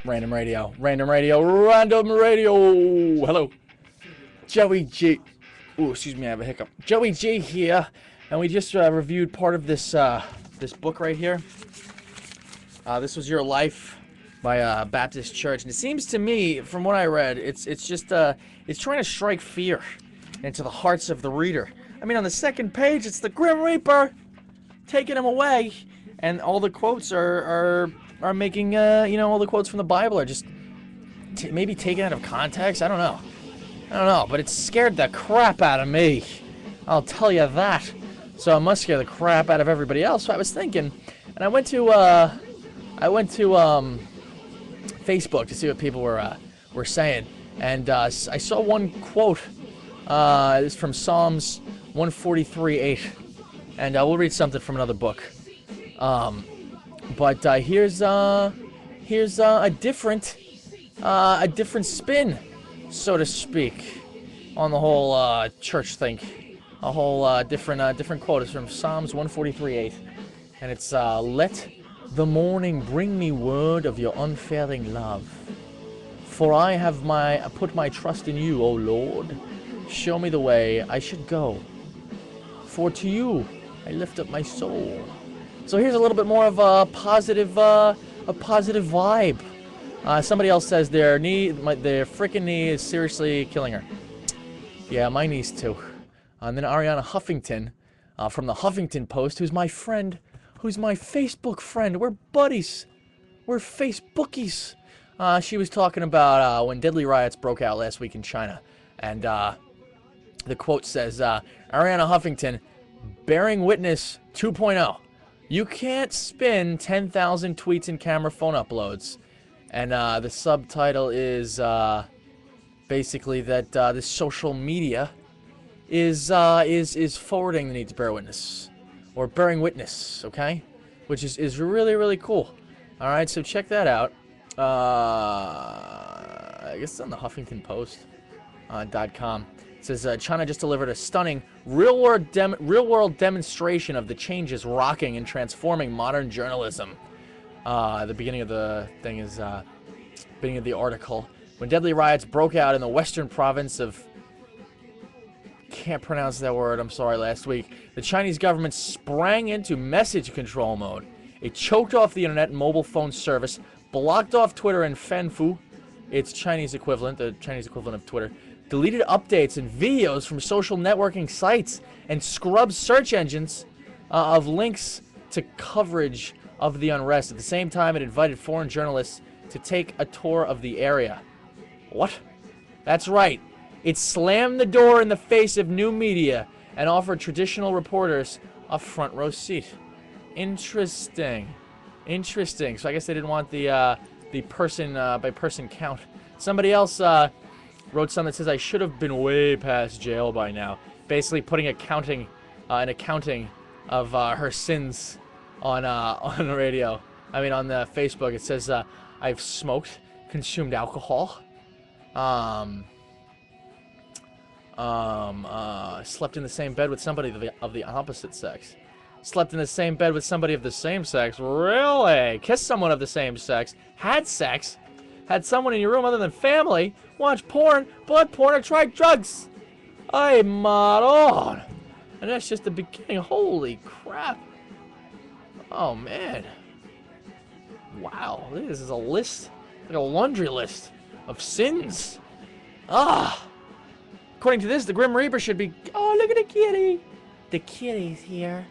Random radio, random radio, random radio. Hello, Joey G. Ooh, excuse me, I have a hiccup. Joey G here, and we just reviewed part of this this book right here. This was Your Life by Baptist Church, and it seems to me, from what I read, it's just it's trying to strike fear into the hearts of the reader. I mean, on the second page, it's the Grim Reaper taking him away, and all the quotes are making you know, all the quotes from the Bible are just maybe taken out of context. I don't know, but it scared the crap out of me. I'll tell you that. So it must scare the crap out of everybody else. So I was thinking, and I went to Facebook to see what people were saying, and I saw one quote. It's from Psalms 143:8, and we'll read something from another book. But here's a different spin, so to speak, on the whole church thing. A whole different quote is from Psalms 143:8, and it's let the morning bring me word of your unfailing love, for I have put my trust in you, O Lord. Show me the way I should go, for to you I lift up my soul. So here's a little bit more of a positive vibe. Somebody else says their freaking knee is seriously killing her. Yeah, my knees too. And then Ariana Huffington, from the Huffington Post, who's my friend, who's my Facebook friend. We're buddies. We're Facebookies. She was talking about when deadly riots broke out last week in China, and the quote says, Ariana Huffington, bearing witness 2.0. You can't spin 10,000 tweets and camera phone uploads. And the subtitle is basically that this social media is forwarding the need to bear witness, or bearing witness, okay? Which is really, really cool. All right, so check that out. I guess it's on the Huffington Post .com. It says China just delivered a stunning real-world demonstration of the changes rocking and transforming modern journalism. The beginning of the thing is beginning of the article. When deadly riots broke out in the western province of, can't pronounce that word, I'm sorry, last week, the Chinese government sprang into message control mode. It choked off the internet and mobile phone service, blocked off Twitter and Fanfu, its Chinese equivalent, the Chinese equivalent of Twitter, deleted updates and videos from social networking sites, and scrubbed search engines of links to coverage of the unrest. At the same time, it invited foreign journalists to take a tour of the area. What? That's right. It slammed the door in the face of new media and offered traditional reporters a front row seat. Interesting. Interesting. So I guess they didn't want the person by person count. Somebody else wrote something that says I should have been way past jail by now. Basically putting an accounting of her sins on the radio. I mean on the Facebook. It says I've smoked, consumed alcohol, slept in the same bed with somebody of the opposite sex. Slept in the same bed with somebody of the same sex. Really? Kissed someone of the same sex. Had sex. Had someone in your room other than family. Watched porn, blood porn, or tried drugs. Ay, maron. And that's just the beginning. Holy crap. Oh, man. Wow. This is a list. Like a laundry list of sins. Ah. According to this, the Grim Reaper should be... Oh, look at the kitty. The kitty's here.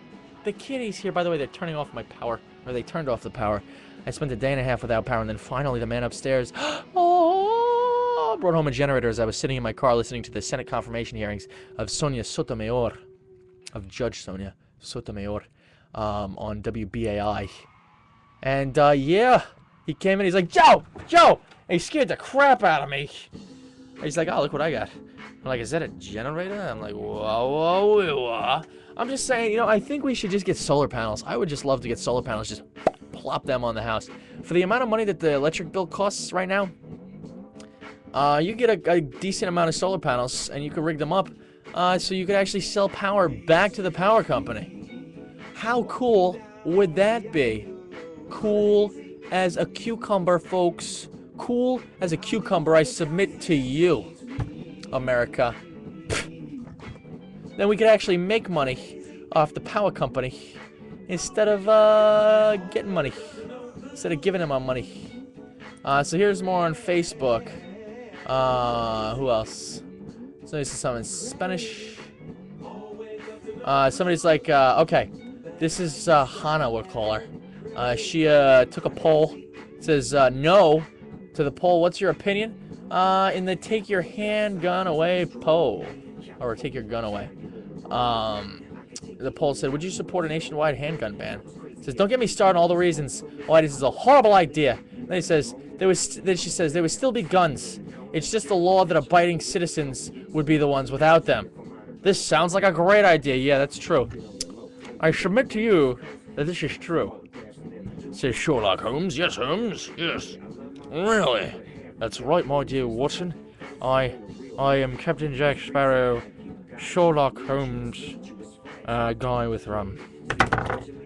The kitty's here. By the way, they're turning off my power. Or they turned off the power. I spent a day and a half without power, and then finally the man upstairs... Oh! Brought home a generator as I was sitting in my car listening to the Senate confirmation hearings of Sonia Sotomayor. Of Judge Sonia Sotomayor. On WBAI. And, yeah. He came in, he's like, Joe! Joe! And he scared the crap out of me. He's like, oh, look what I got. I'm like, is that a generator? I'm like, whoa. I'm just saying, you know, I think we should just get solar panels. I would just love to get solar panels, just plop them on the house. For the amount of money that the electric bill costs right now, you get a decent amount of solar panels, and you can rig them up so you could actually sell power back to the power company. How cool would that be? Cool as a cucumber, folks. cool as a cucumber, I submit to you, America. Then we could actually make money off the power company instead of getting money. Instead of giving them our money. So here's more on Facebook. Who else? Somebody says something in Spanish. Somebody's like, okay, this is Hannah, we'll call her. She took a poll. It says no to the poll. What's your opinion? In the take your handgun away poll. Or take your gun away. The poll said, would you support a nationwide handgun ban? It says, don't get me started on all the reasons why this is a horrible idea. Then he says, then she says, there would still be guns. It's just the law that abiding citizens would be the ones without them. This sounds like a great idea. Yeah, that's true. I submit to you that this is true. Says Sherlock Holmes. Yes, Holmes. Yes. Really? That's right, my dear Watson. I am Captain Jack Sparrow, Sherlock Holmes, guy with rum.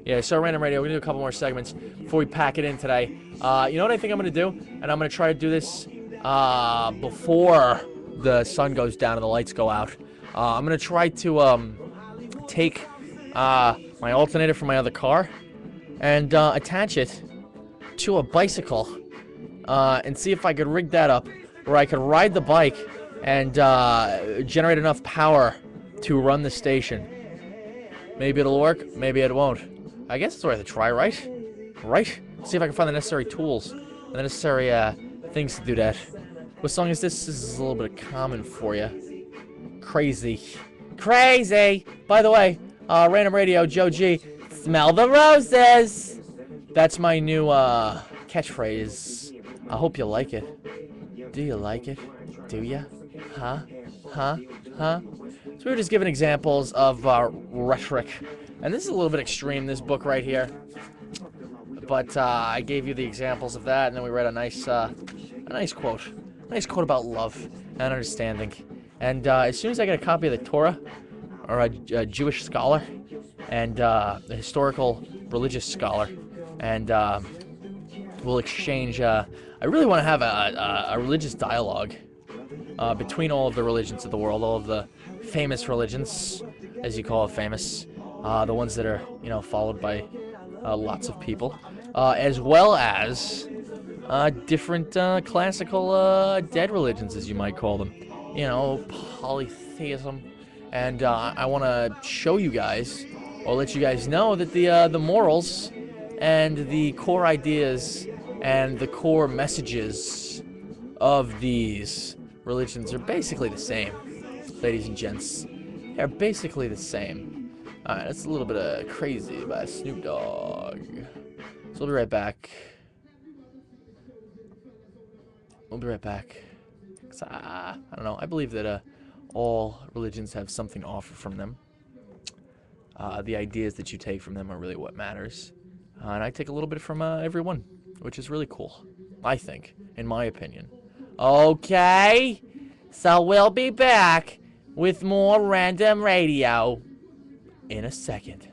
Yeah, so Random Radio, we're gonna do a couple more segments before we pack it in today. You know what I think I'm gonna do? And I'm gonna try to do this before the sun goes down and the lights go out. I'm gonna try to take my alternator from my other car and attach it to a bicycle and see if I could rig that up where I could ride the bike and generate enough power to run the station. Maybe it'll work, maybe it won't. I guess it's worth a try, right? Right? See if I can find the necessary tools and the necessary things to do that. What song is this? This is a little bit of common for you. Crazy. Crazy! By the way, Random Radio, Joe G, smell the roses! That's my new catchphrase. I hope you like it. Do you like it? Do ya? Huh? Huh? Huh? So we were just giving examples of rhetoric. And this is a little bit extreme, this book right here. But I gave you the examples of that, and then we read a nice quote. A nice quote about love and understanding. And as soon as I get a copy of the Torah, or a Jewish scholar, and a historical religious scholar, and we'll exchange, I really want to have a religious dialogue between all of the religions of the world, all of the famous religions, as you call it, famous, the ones that are, you know, followed by lots of people, as well as different classical dead religions, as you might call them. You know, polytheism. And I want to show you guys, or let you guys know, that the morals and the core ideas and the core messages of these religions are basically the same, ladies and gents. They're basically the same. Alright, that's a little bit of Crazy by Snoop Dogg. So we'll be right back. We'll be right back. 'Cause I don't know, I believe that all religions have something to offer from them. The ideas that you take from them are really what matters. And I take a little bit from every one, which is really cool, I think, in my opinion. Okay, so we'll be back with more Random Radio in a second.